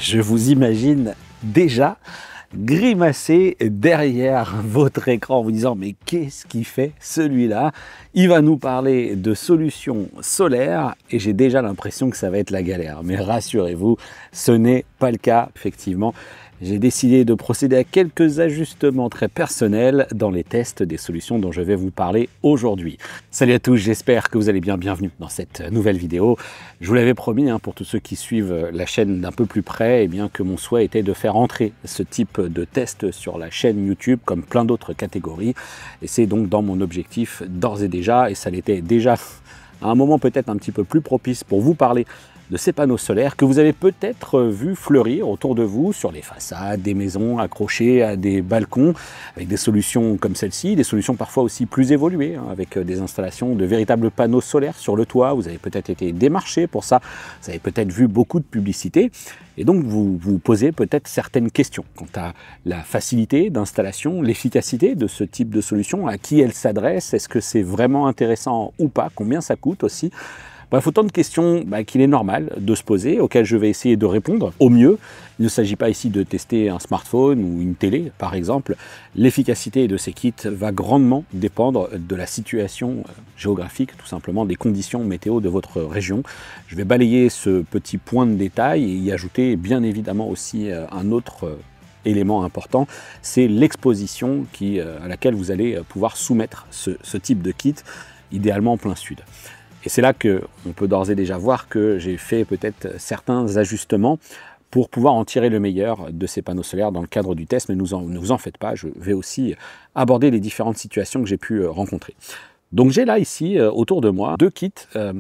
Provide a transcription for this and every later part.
Je vous imagine déjà grimacer derrière votre écran en vous disant mais qu'est-ce qu'il fait celui-là? Il va nous parler de solutions solaires et j'ai déjà l'impression que ça va être la galère. Mais rassurez-vous, ce n'est pas le cas. Effectivement, j'ai décidé de procéder à quelques ajustements très personnels dans les tests des solutions dont je vais vous parler aujourd'hui. Salut à tous, j'espère que vous allez bien. Bienvenue dans cette nouvelle vidéo. Je vous l'avais promis, pour tous ceux qui suivent la chaîne d'un peu plus près, que mon souhait était de faire entrer ce type de test sur la chaîne YouTube comme plein d'autres catégories. Et c'est donc dans mon objectif d'ores et déjà, et ça l'était déjà à un moment peut-être un petit peu plus propice pour vous parler de ces panneaux solaires que vous avez peut-être vu fleurir autour de vous sur les façades des maisons accrochées à des balcons avec des solutions comme celle-ci, des solutions parfois aussi plus évoluées avec des installations de véritables panneaux solaires sur le toit. Vous avez peut-être été démarché pour ça, vous avez peut-être vu beaucoup de publicité et donc vous vous posez peut-être certaines questions quant à la facilité d'installation, l'efficacité de ce type de solution, à qui elle s'adresse, est-ce que c'est vraiment intéressant ou pas, combien ça coûte aussi. Bref, autant de questions qu'il est normal de se poser, auxquelles je vais essayer de répondre au mieux. Il ne s'agit pas ici de tester un smartphone ou une télé, par exemple. L'efficacité de ces kits va grandement dépendre de la situation géographique, tout simplement, des conditions météo de votre région. Je vais balayer ce petit point de détail et y ajouter bien évidemment aussi un autre élément important, c'est l'exposition à laquelle vous allez pouvoir soumettre ce type de kit, idéalement en plein sud. Et c'est là qu'on peut d'ores et déjà voir que j'ai fait peut-être certains ajustements pour pouvoir en tirer le meilleur de ces panneaux solaires dans le cadre du test, mais ne vous en faites pas, je vais aussi aborder les différentes situations que j'ai pu rencontrer. Donc j'ai là ici autour de moi deux kits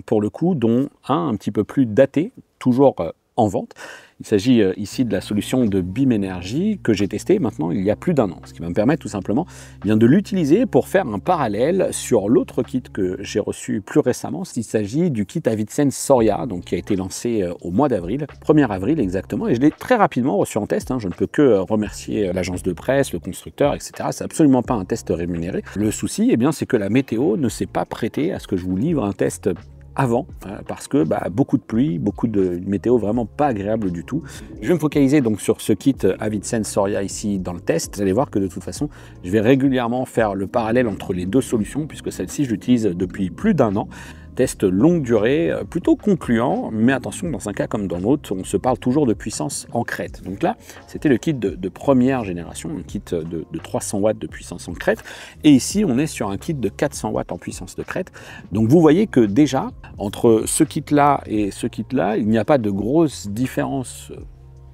pour le coup, dont un petit peu plus daté, toujours en vente. Il s'agit ici de la solution de BIM Énergie que j'ai testée maintenant il y a plus d'un an, ce qui va me permettre tout simplement de l'utiliser pour faire un parallèle sur l'autre kit que j'ai reçu plus récemment. Il s'agit du kit Avidsen Soria, donc qui a été lancé au mois d'avril, 1er avril exactement, et je l'ai très rapidement reçu en test. Je ne peux que remercier l'agence de presse, le constructeur, etc. C'est absolument pas un test rémunéré. Le souci, c'est que la météo ne s'est pas prêtée à ce que je vous livre un test avant, parce que beaucoup de pluie, beaucoup de météo vraiment pas agréable du tout. Je vais me focaliser donc sur ce kit Avidsen Soria ici dans le test. Vous allez voir que de toute façon, je vais régulièrement faire le parallèle entre les deux solutions, puisque celle-ci, je l'utilise depuis plus d'un an. Test longue durée, plutôt concluant, mais attention, dans un cas comme dans l'autre, on se parle toujours de puissance en crête. Donc là, c'était le kit de première génération, un kit de 300 watts de puissance en crête, et ici, on est sur un kit de 400 watts en puissance de crête. Donc vous voyez que déjà, entre ce kit-là et ce kit-là, il n'y a pas de grosse différence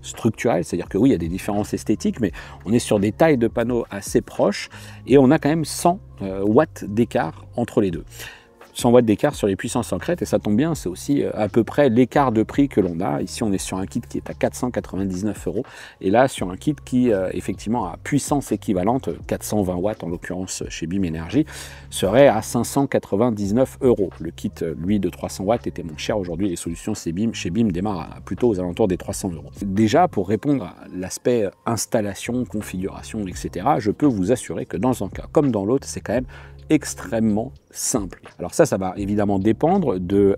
structurelle, c'est-à-dire que oui, il y a des différences esthétiques, mais on est sur des tailles de panneaux assez proches, et on a quand même 100 watts d'écart entre les deux. 100 watts d'écart sur les puissances en crête, et ça tombe bien, c'est aussi à peu près l'écart de prix que l'on a. Ici, on est sur un kit qui est à 499 €, et là, sur un kit qui, effectivement, a puissance équivalente, 420 watts en l'occurrence chez BIM Énergie, serait à 599 €. Le kit, lui, de 300 watts était moins cher. Aujourd'hui, les solutions chez BIM démarrent plutôt aux alentours des 300 €. Déjà, pour répondre à l'aspect installation, configuration, etc., je peux vous assurer que dans un cas comme dans l'autre, c'est quand même extrêmement simple. Alors ça va évidemment dépendre du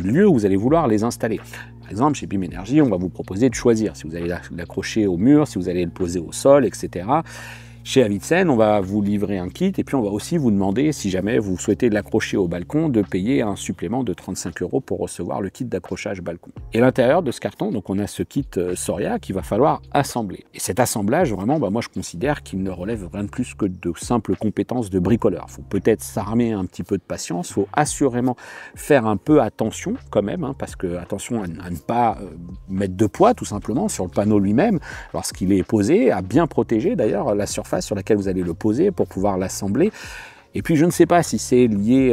lieu où vous allez vouloir les installer. Par exemple, chez BIM Énergie, on va vous proposer de choisir si vous allez l'accrocher au mur, si vous allez le poser au sol, etc. Chez Avidsen, on va vous livrer un kit et puis on va aussi vous demander, si jamais vous souhaitez l'accrocher au balcon, de payer un supplément de 35 € pour recevoir le kit d'accrochage balcon. Et à l'intérieur de ce carton, donc on a ce kit Soria qu'il va falloir assembler. Et cet assemblage, vraiment, moi je considère qu'il ne relève rien de plus que de simples compétences de bricoleur. Il faut peut-être s'armer un petit peu de patience, il faut assurément faire un peu attention quand même, parce que attention à ne pas mettre de poids tout simplement sur le panneau lui-même lorsqu'il est posé, à bien protéger d'ailleurs la surface sur laquelle vous allez le poser pour pouvoir l'assembler. Et puis je ne sais pas si c'est lié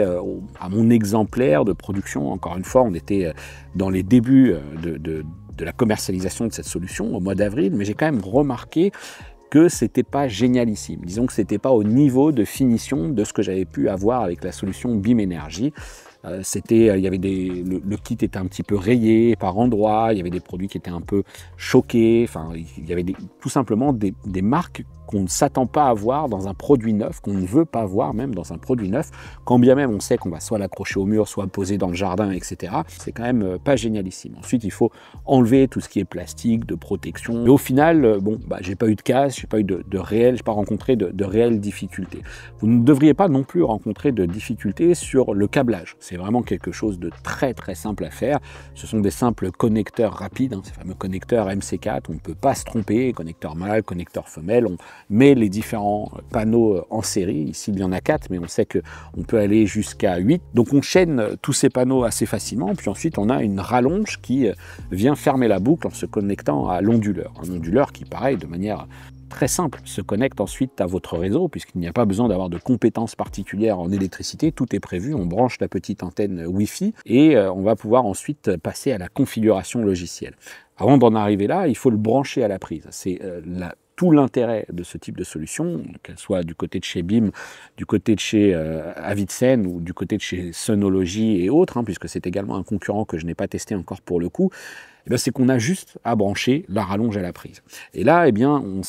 à mon exemplaire de production. Encore une fois, on était dans les débuts de la commercialisation de cette solution au mois d'avril, mais j'ai quand même remarqué que c'était pas génialissime. Disons que c'était pas au niveau de finition de ce que j'avais pu avoir avec la solution BIM Énergie. Le kit était un petit peu rayé par endroits, il y avait des produits qui étaient un peu choqués, il y avait tout simplement des marques qu'on ne s'attend pas à voir dans un produit neuf, qu'on ne veut pas voir même dans un produit neuf, quand bien même on sait qu'on va soit l'accrocher au mur, soit poser dans le jardin, etc. C'est quand même pas génialissime. Ensuite, il faut enlever tout ce qui est plastique, de protection. Et au final, bon, j'ai pas eu de casse, j'ai pas rencontré de réelles difficultés. Vous ne devriez pas non plus rencontrer de difficultés sur le câblage. C'est vraiment quelque chose de très très simple à faire. Ce sont des simples connecteurs rapides, ces fameux connecteurs MC4, on ne peut pas se tromper, connecteur mâle, connecteur femelle, on met les différents panneaux en série. Ici, il y en a 4, mais on sait qu'on peut aller jusqu'à 8. Donc on chaîne tous ces panneaux assez facilement, puis ensuite on a une rallonge qui vient fermer la boucle en se connectant à l'onduleur. Un onduleur qui, pareil, de manière très simple, se connecte ensuite à votre réseau, puisqu'il n'y a pas besoin d'avoir de compétences particulières en électricité, tout est prévu, on branche la petite antenne Wi-Fi et on va pouvoir ensuite passer à la configuration logicielle. Avant d'en arriver là, il faut le brancher à la prise. C'est tout l'intérêt de ce type de solution, qu'elle soit du côté de chez BIM, du côté de chez Avidsen ou du côté de chez Synology et autres, puisque c'est également un concurrent que je n'ai pas testé encore pour le coup, c'est qu'on a juste à brancher la rallonge à la prise. Et là, on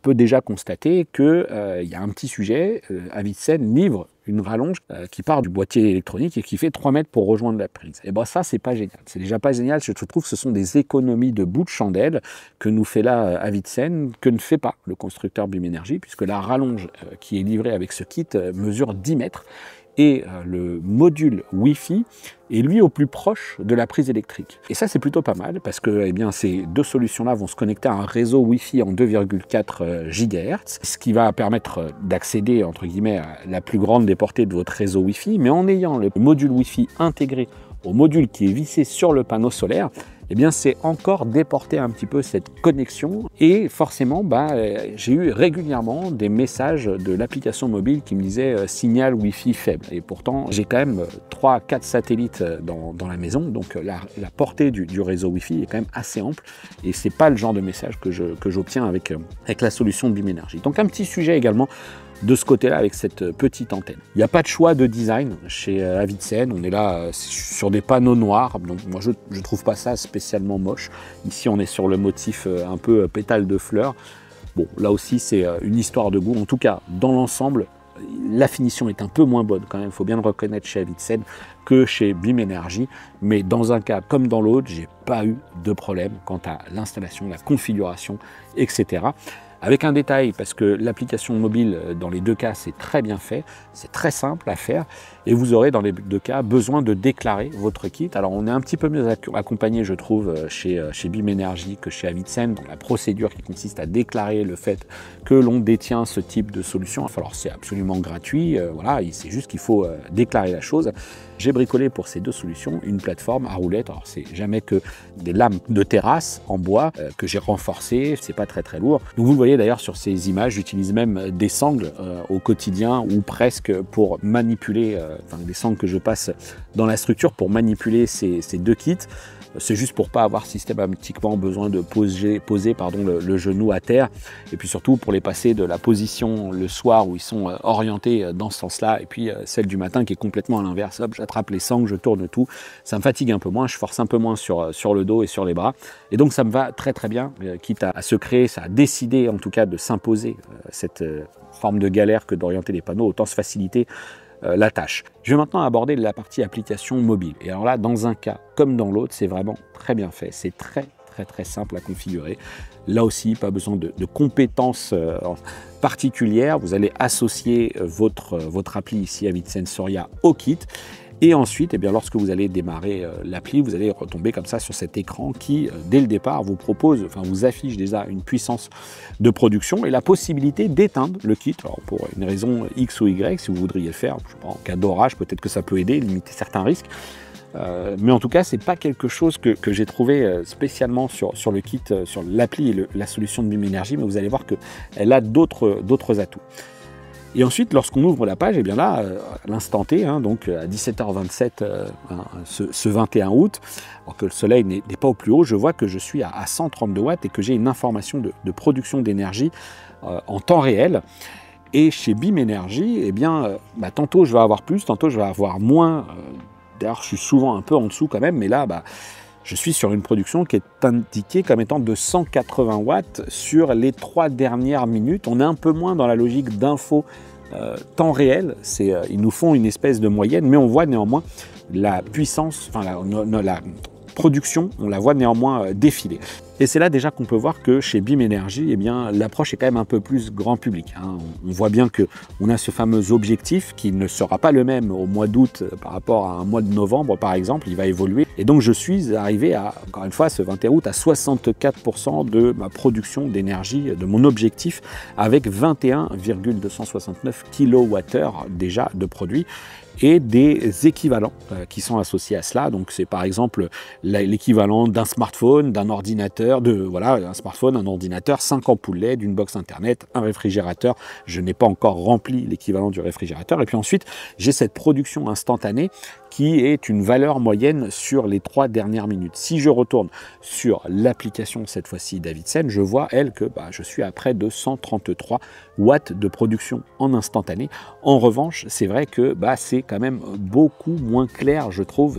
peut déjà constater qu'il y a un petit sujet. Avidsen livre une rallonge qui part du boîtier électronique et qui fait 3 mètres pour rejoindre la prise. Et ça, c'est pas génial. C'est déjà pas génial. Je trouve que ce sont des économies de bout de chandelle que nous fait là Avidsen, que ne fait pas le constructeur BIM Énergie, puisque la rallonge qui est livrée avec ce kit mesure 10 mètres. Et le module Wi-Fi est lui au plus proche de la prise électrique. Et ça, c'est plutôt pas mal parce que ces deux solutions-là vont se connecter à un réseau Wi-Fi en 2,4 GHz, ce qui va permettre d'accéder, entre guillemets, à la plus grande des portées de votre réseau Wi-Fi, mais en ayant le module Wi-Fi intégré au module qui est vissé sur le panneau solaire, c'est encore déporter un petit peu cette connexion et forcément j'ai eu régulièrement des messages de l'application mobile qui me disaient signal Wi-Fi faible, et pourtant j'ai quand même 3-4 satellites dans la maison, donc la portée du réseau Wi-Fi est quand même assez ample et c'est pas le genre de message que j'obtiens avec la solution de BIM Énergie. Donc un petit sujet également de ce côté-là avec cette petite antenne. Il n'y a pas de choix de design chez Avidsen, on est là sur des panneaux noirs, donc moi je ne trouve pas ça spécialement moche. Ici on est sur le motif un peu pétale de fleurs. Bon, là aussi c'est une histoire de goût, en tout cas dans l'ensemble, la finition est un peu moins bonne quand même, il faut bien le reconnaître chez Avidsen que chez BIM Énergie, mais dans un cas comme dans l'autre, j'ai pas eu de problème quant à l'installation, la configuration, etc. Avec un détail, parce que l'application mobile, dans les deux cas, c'est très bien fait, c'est très simple à faire, et vous aurez dans les deux cas besoin de déclarer votre kit. Alors on est un petit peu mieux accompagné, je trouve, chez BIM Énergie que chez Avidsen, dans la procédure qui consiste à déclarer le fait que l'on détient ce type de solution. Alors c'est absolument gratuit, voilà, c'est juste qu'il faut déclarer la chose. J'ai bricolé pour ces deux solutions une plateforme à roulettes. Alors c'est jamais que des lames de terrasse en bois que j'ai renforcées, c'est pas très très lourd. Donc vous le voyez d'ailleurs sur ces images, j'utilise même des sangles au quotidien ou presque pour manipuler, des sangles que je passe dans la structure pour manipuler ces deux kits. C'est juste pour pas avoir systématiquement besoin de poser le genou à terre, et puis surtout pour les passer de la position le soir où ils sont orientés dans ce sens-là, et puis celle du matin qui est complètement à l'inverse. Hop, j'attrape les sangles, je tourne tout, ça me fatigue un peu moins, je force un peu moins sur le dos et sur les bras, et donc ça me va très très bien, quitte à se créer, ça a décidé en tout cas de s'imposer cette forme de galère que d'orienter les panneaux, autant se faciliter la tâche. Je vais maintenant aborder la partie application mobile. Et alors là, dans un cas comme dans l'autre, c'est vraiment très bien fait. C'est très très très simple à configurer. Là aussi, pas besoin de compétences particulières. Vous allez associer votre appli ici Avidsen Soria au kit. Et ensuite, lorsque vous allez démarrer l'appli, vous allez retomber comme ça sur cet écran qui, dès le départ, vous affiche déjà une puissance de production et la possibilité d'éteindre le kit. Alors pour une raison X ou Y, si vous voudriez le faire, je sais pas, en cas d'orage, peut-être que ça peut aider, limiter certains risques. Mais en tout cas, c'est pas quelque chose que j'ai trouvé spécialement sur le kit, sur l'appli et la solution de BIM Énergie, mais vous allez voir qu'elle a d'autres atouts. Et ensuite, lorsqu'on ouvre la page, là, à l'instant T, donc à 17h27 ce 21 août, alors que le soleil n'est pas au plus haut, je vois que je suis à 132 watts et que j'ai une information de production d'énergie en temps réel. Et chez BIM Énergie, tantôt je vais avoir plus, tantôt je vais avoir moins. D'ailleurs, je suis souvent un peu en dessous quand même, mais là, je suis sur une production qui est indiquée comme étant de 180 watts sur les 3 dernières minutes. On est un peu moins dans la logique d'info temps réel, ils nous font une espèce de moyenne, mais on voit néanmoins la puissance, enfin la production, on la voit néanmoins défiler. Et c'est là déjà qu'on peut voir que chez BIM Énergie, eh bien, l'approche est quand même un peu plus grand public, hein. On voit bien qu'on a ce fameux objectif qui ne sera pas le même au mois d'août par rapport à un mois de novembre, par exemple, il va évoluer. Et donc je suis arrivé à, encore une fois, ce 21 août, à 64% de ma production d'énergie, de mon objectif, avec 21,269 kWh déjà de produits, et des équivalents qui sont associés à cela. Donc c'est par exemple l'équivalent d'un smartphone, d'un ordinateur, un smartphone, un ordinateur, 5 ampoules LED, une box internet, un réfrigérateur. Je n'ai pas encore rempli l'équivalent du réfrigérateur. Et puis ensuite, j'ai cette production instantanée qui est une valeur moyenne sur les 3 dernières minutes. Si je retourne sur l'application, cette fois-ci Davidsen, je vois, elle, que je suis à près de 133 watts de production en instantané. En revanche, c'est vrai que c'est quand même beaucoup moins clair, je trouve,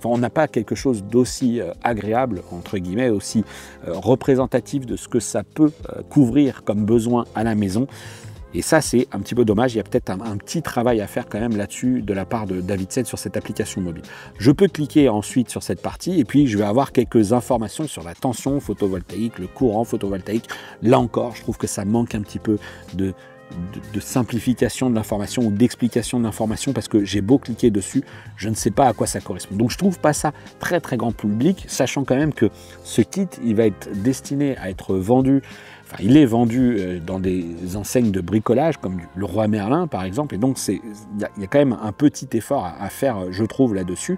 on n'a pas quelque chose d'aussi agréable, entre guillemets, aussi représentatif de ce que ça peut couvrir comme besoin à la maison. Et ça, c'est un petit peu dommage. Il y a peut-être un petit travail à faire quand même là-dessus de la part de Davidsen sur cette application mobile. Je peux cliquer ensuite sur cette partie et puis je vais avoir quelques informations sur la tension photovoltaïque, le courant photovoltaïque. Là encore, je trouve que ça manque un petit peu de simplification de l'information ou d'explication de l'information parce que j'ai beau cliquer dessus, je ne sais pas à quoi ça correspond. Donc je trouve pas ça très très grand public, sachant quand même que ce kit, il va être destiné à être vendu. Il est vendu dans des enseignes de bricolage comme le Roi Merlin par exemple, et donc il y a quand même un petit effort à faire, je trouve, là-dessus.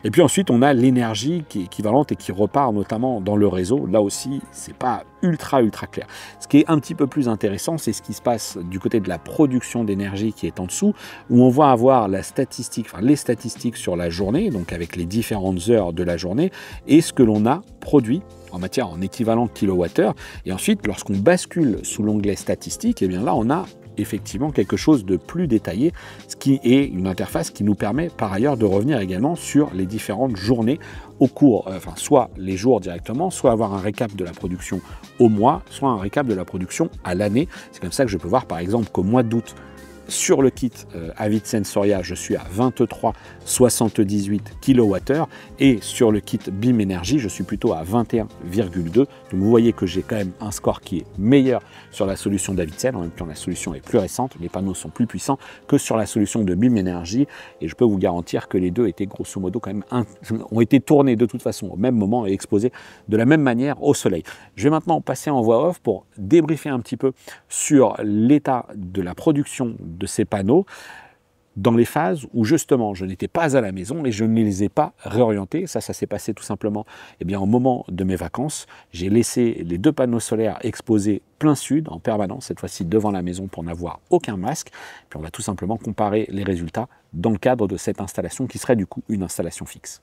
Et puis ensuite, on a l'énergie qui est équivalente et qui repart notamment dans le réseau. Là aussi, c'est pas ultra clair. Ce qui est un petit peu plus intéressant, c'est ce qui se passe du côté de la production d'énergie qui est en dessous, où on va avoir les statistiques sur la journée, donc avec les différentes heures de la journée, et ce que l'on a produit en équivalent kilowattheure. Et ensuite, lorsqu'on bascule sous l'onglet statistiques, et bien là, on a effectivement quelque chose de plus détaillé, ce qui est une interface qui nous permet par ailleurs de revenir également sur les différentes journées au cours, soit les jours directement, soit avoir un récap de la production au mois, soit un récap de la production à l'année. C'est comme ça que je peux voir par exemple qu'au mois d'août, sur le kit Davidsen Soria, je suis à 23,78 kWh et sur le kit BIM Énergie, je suis plutôt à 21,2. Donc vous voyez que j'ai quand même un score qui est meilleur sur la solution Davidsen. En même temps, la solution est plus récente, les panneaux sont plus puissants que sur la solution de BIM Énergie et je peux vous garantir que les deux étaient grosso modo quand même ont été tournés de toute façon au même moment et exposés de la même manière au soleil. Je vais maintenant passer en voix off pour débriefer un petit peu sur l'état de la production de ces panneaux dans les phases où justement je n'étais pas à la maison et je ne les ai pas réorientés. Ça s'est passé tout simplement au moment de mes vacances. J'ai laissé les 2 panneaux solaires exposés plein sud en permanence, cette fois-ci devant la maison pour n'avoir aucun masque. Puis on va tout simplement comparer les résultats dans le cadre de cette installation qui serait du coup une installation fixe.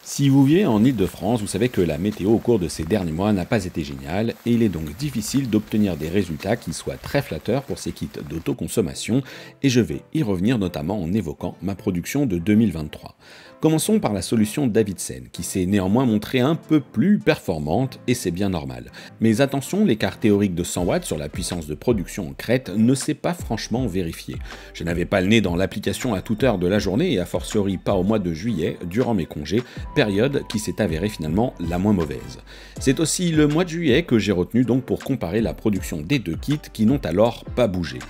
Si vous vivez en Île-de-France, vous savez que la météo au cours de ces derniers mois n'a pas été géniale et il est donc difficile d'obtenir des résultats qui soient très flatteurs pour ces kits d'autoconsommation et je vais y revenir notamment en évoquant ma production de 2023. Commençons par la solution Davidsen qui s'est néanmoins montrée un peu plus performante et c'est bien normal. Mais attention, l'écart théorique de 100 watts sur la puissance de production en crête ne s'est pas franchement vérifié. Je n'avais pas le nez dans l'application à toute heure de la journée et a fortiori pas au mois de juillet durant mes congés, période qui s'est avérée finalement la moins mauvaise. C'est aussi le mois de juillet que j'ai retenu donc pour comparer la production des 2 kits qui n'ont alors pas bougé.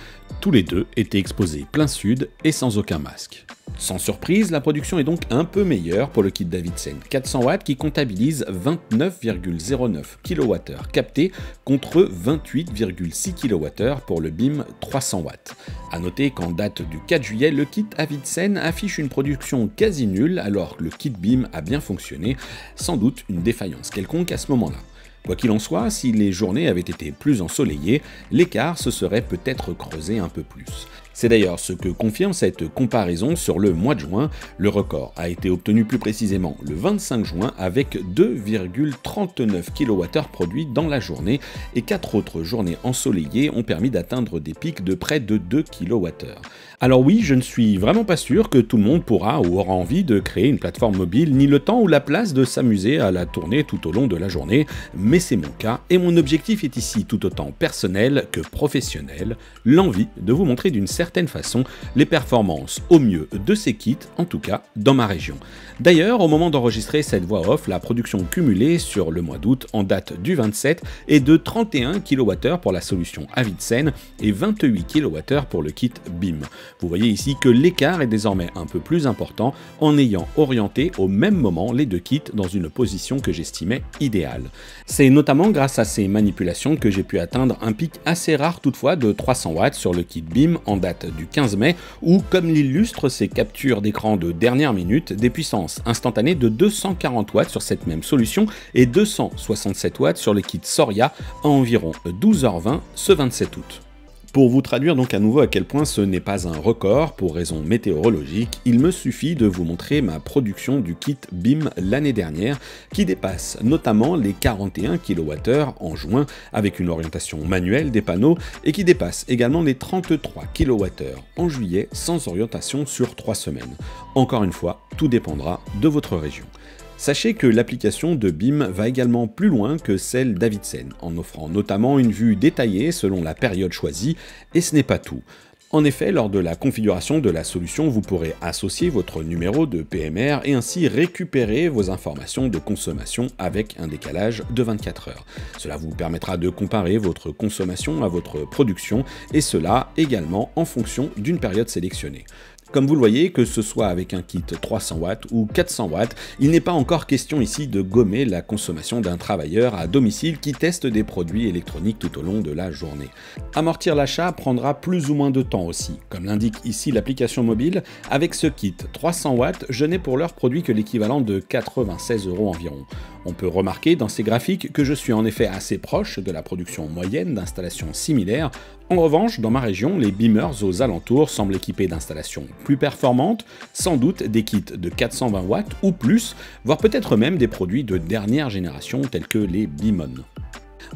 Tous les 2 étaient exposés plein sud et sans aucun masque. Sans surprise, la production est donc un peu meilleure pour le kit Davidsen 400 watts qui comptabilise 29,09 kWh captés contre 28,6 kWh pour le BIM 300 watts. A noter qu'en date du 4 juillet, le kit Davidsen affiche une production quasi nulle alors que le kit BIM a bien fonctionné, sans doute une défaillance quelconque à ce moment-là. Quoi qu'il en soit, si les journées avaient été plus ensoleillées, l'écart se serait peut-être creusé un peu plus. C'est d'ailleurs ce que confirme cette comparaison sur le mois de juin. Le record a été obtenu plus précisément le 25 juin avec 2,39 kWh produits dans la journée et 4 autres journées ensoleillées ont permis d'atteindre des pics de près de 2 kWh. Alors oui, je ne suis vraiment pas sûr que tout le monde pourra ou aura envie de créer une plateforme mobile, ni le temps ou la place de s'amuser à la tourner tout au long de la journée, mais c'est mon cas et mon objectif est ici tout autant personnel que professionnel, l'envie de vous montrer d'une certaine façon les performances au mieux de ces kits, en tout cas dans ma région. D'ailleurs, au moment d'enregistrer cette voix off, la production cumulée sur le mois d'août en date du 27 est de 31 kWh pour la solution Avidsen et 28 kWh pour le kit BIM. Vous voyez ici que l'écart est désormais un peu plus important en ayant orienté au même moment les deux kits dans une position que j'estimais idéale. C'est notamment grâce à ces manipulations que j'ai pu atteindre un pic assez rare toutefois de 300 watts sur le kit BIM en date du 15 mai où, comme l'illustrent ces captures d'écran de dernière minute, des puissances instantanées de 240 watts sur cette même solution et 267 watts sur le kit Soria à environ 12h20 ce 27 août. Pour vous traduire donc à nouveau à quel point ce n'est pas un record pour raison météorologique, il me suffit de vous montrer ma production du kit BIM l'année dernière qui dépasse notamment les 41 kWh en juin avec une orientation manuelle des panneaux et qui dépasse également les 33 kWh en juillet sans orientation sur 3 semaines. Encore une fois, tout dépendra de votre région. Sachez que l'application de BIM va également plus loin que celle d'Avidsen, en offrant notamment une vue détaillée selon la période choisie, et ce n'est pas tout. En effet, lors de la configuration de la solution, vous pourrez associer votre numéro de PMR et ainsi récupérer vos informations de consommation avec un décalage de 24 heures. Cela vous permettra de comparer votre consommation à votre production, et cela également en fonction d'une période sélectionnée. Comme vous le voyez, que ce soit avec un kit 300 watts ou 400 watts, il n'est pas encore question ici de gommer la consommation d'un travailleur à domicile qui teste des produits électroniques tout au long de la journée. Amortir l'achat prendra plus ou moins de temps aussi. Comme l'indique ici l'application mobile, avec ce kit 300 watts, je n'ai pour l'heure produit que l'équivalent de 96 € environ. On peut remarquer dans ces graphiques que je suis en effet assez proche de la production moyenne d'installations similaires. En revanche, dans ma région, les beamers aux alentours semblent équipés d'installations plus performantes, sans doute des kits de 420 watts ou plus, voire peut-être même des produits de dernière génération tels que les Bimon.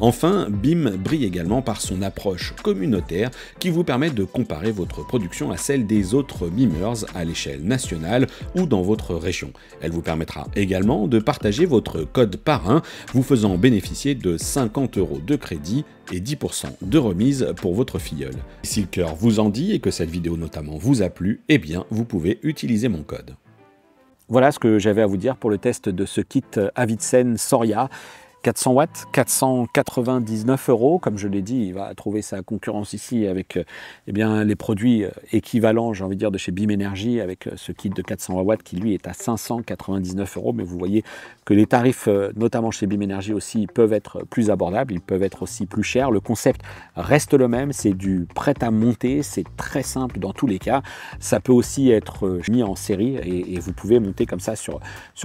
Enfin, BIM brille également par son approche communautaire qui vous permet de comparer votre production à celle des autres BIMers à l'échelle nationale ou dans votre région. Elle vous permettra également de partager votre code parrain, vous faisant bénéficier de 50 € de crédit et 10% de remise pour votre filleul. Si le cœur vous en dit et que cette vidéo notamment vous a plu, eh bien vous pouvez utiliser mon code. Voilà ce que j'avais à vous dire pour le test de ce kit Avidsen Soria. 400 watts, 499 €, comme je l'ai dit, il va trouver sa concurrence ici avec eh bien, les produits équivalents, j'ai envie de dire, de chez BIM Energy, avec ce kit de 420 watts qui lui est à 599 €, mais vous voyez que les tarifs, notamment chez BIM Energy aussi, peuvent être plus abordables, ils peuvent être aussi plus chers. Le concept reste le même, c'est du prêt à monter, c'est très simple dans tous les cas. Ça peut aussi être mis en série et vous pouvez monter comme ça sur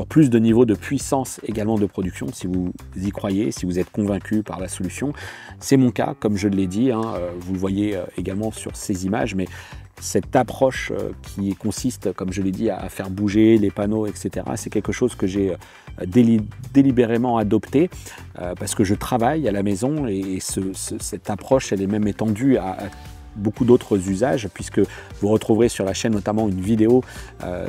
plus de niveaux de puissance également de production si vous y croyez, si vous êtes convaincu par la solution. C'est mon cas, comme je l'ai dit, vous le voyez également sur ces images, mais cette approche qui consiste, comme je l'ai dit, à faire bouger les panneaux, etc., c'est quelque chose que j'ai délibérément adopté parce que je travaille à la maison et cette approche, elle est même étendue à beaucoup d'autres usages, puisque vous retrouverez sur la chaîne notamment une vidéo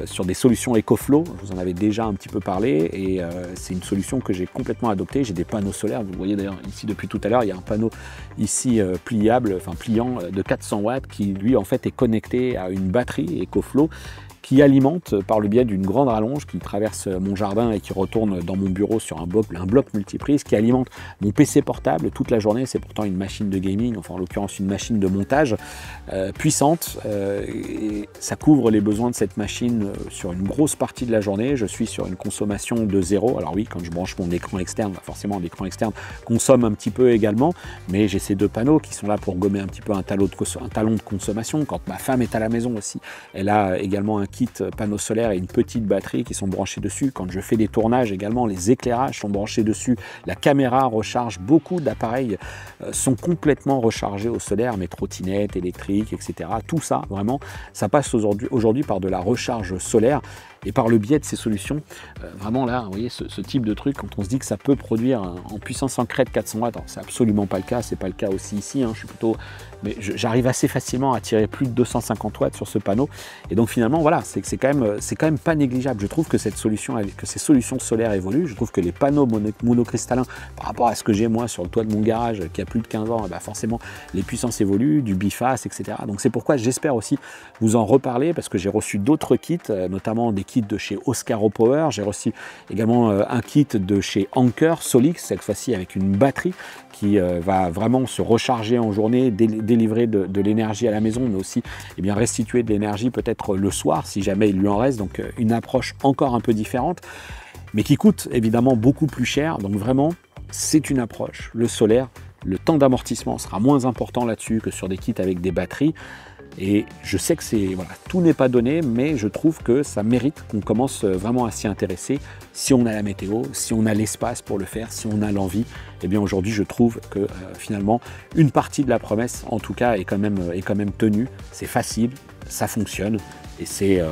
sur des solutions EcoFlow. Je vous en avais déjà un petit peu parlé et c'est une solution que j'ai complètement adoptée. J'ai des panneaux solaires, vous voyez d'ailleurs ici depuis tout à l'heure, il y a un panneau ici pliant de 400 watts qui lui en fait est connecté à une batterie EcoFlow qui alimente par le biais d'une grande rallonge qui traverse mon jardin et qui retourne dans mon bureau sur un bloc multiprise, qui alimente mon PC portable toute la journée. C'est pourtant une machine de gaming, enfin en l'occurrence une machine de montage puissante. Et ça couvre les besoins de cette machine sur une grosse partie de la journée. Je suis sur une consommation de 0. Alors oui, quand je branche mon écran externe, forcément l'écran externe consomme un petit peu également, mais j'ai ces deux panneaux qui sont là pour gommer un petit peu un talon de consommation. Quand ma femme est à la maison aussi, elle a également un kit panneau solaire et une petite batterie qui sont branchés dessus. Quand je fais des tournages également, les éclairages sont branchés dessus, la caméra recharge, beaucoup d'appareils sont complètement rechargés au solaire, mes trottinettes électriques, etc. Tout ça, vraiment, ça passe aujourd'hui par de la recharge solaire. Et par le biais de ces solutions, vraiment là, vous voyez, ce type de truc, quand on se dit que ça peut produire en puissance en crête 400 watts, c'est absolument pas le cas, c'est pas le cas aussi ici, hein, je suis plutôt, mais j'arrive assez facilement à tirer plus de 250 watts sur ce panneau. Et donc finalement, voilà, c'est quand même pas négligeable. Je trouve que cette solution, que ces solutions solaires évoluent. Je trouve que les panneaux monocristallins, par rapport à ce que j'ai moi sur le toit de mon garage qui a plus de 15 ans, bah forcément les puissances évoluent, du biface, etc. Donc c'est pourquoi j'espère aussi vous en reparler, parce que j'ai reçu d'autres kits, notamment des kits de chez Oscaro Power. J'ai reçu également un kit de chez Anker Solix, cette fois-ci avec une batterie qui va vraiment se recharger en journée, délivrer de l'énergie à la maison, mais aussi restituer de l'énergie peut-être le soir si jamais il lui en reste. Donc une approche encore un peu différente, mais qui coûte évidemment beaucoup plus cher. Donc vraiment, c'est une approche. Le solaire, le temps d'amortissement sera moins important là-dessus que sur des kits avec des batteries. Et je sais que tout n'est pas donné, mais je trouve que ça mérite qu'on commence vraiment à s'y intéresser si on a la météo, si on a l'espace pour le faire, si on a l'envie. Et bien aujourd'hui, je trouve que finalement, une partie de la promesse, en tout cas, est quand même tenue. C'est facile, ça fonctionne. Et c'est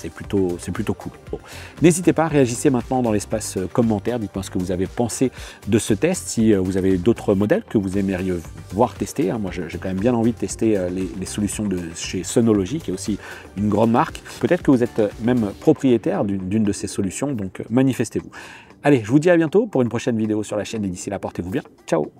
plutôt cool. Bon. N'hésitez pas, réagissez maintenant dans l'espace commentaire, dites-moi ce que vous avez pensé de ce test, si vous avez d'autres modèles que vous aimeriez voir tester. Hein. Moi j'ai quand même bien envie de tester les solutions de chez Sonology, qui est aussi une grande marque. Peut-être que vous êtes même propriétaire d'une de ces solutions, donc manifestez-vous. Allez, je vous dis à bientôt pour une prochaine vidéo sur la chaîne, et d'ici là, portez-vous bien. Ciao!